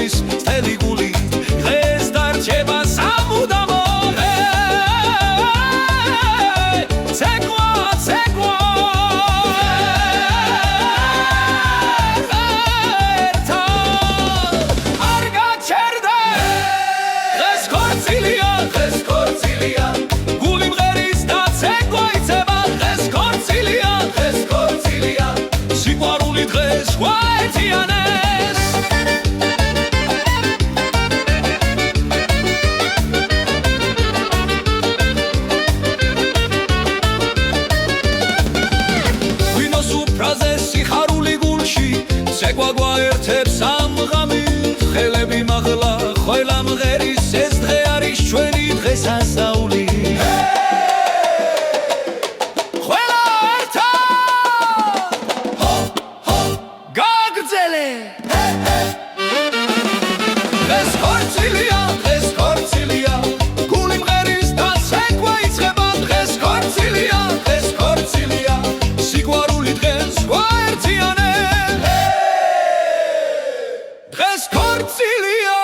გულის წელი გული დღეს დარჩება სამუდამო ცეკვა ცეკვა არ გაჩერდა დღეს ქორწილია გული მღერის და ცეკვა იცება დღეს ქორწილია სიყვარული დღეს გვაერთიანეს ღვინოს უფრაზე სიხარული გულში ცეკვა გვაერთებს ამ ღამით ხელები მაღლა ყველა მღერის ეს დღე არის ჩვენი დღესასწაული დღეს ქორწილია გული მღერის და ცეკვა იწყება დღეს ქორწილია სიყვარული დღეს გვაერთიანებს დღეს ქორწილია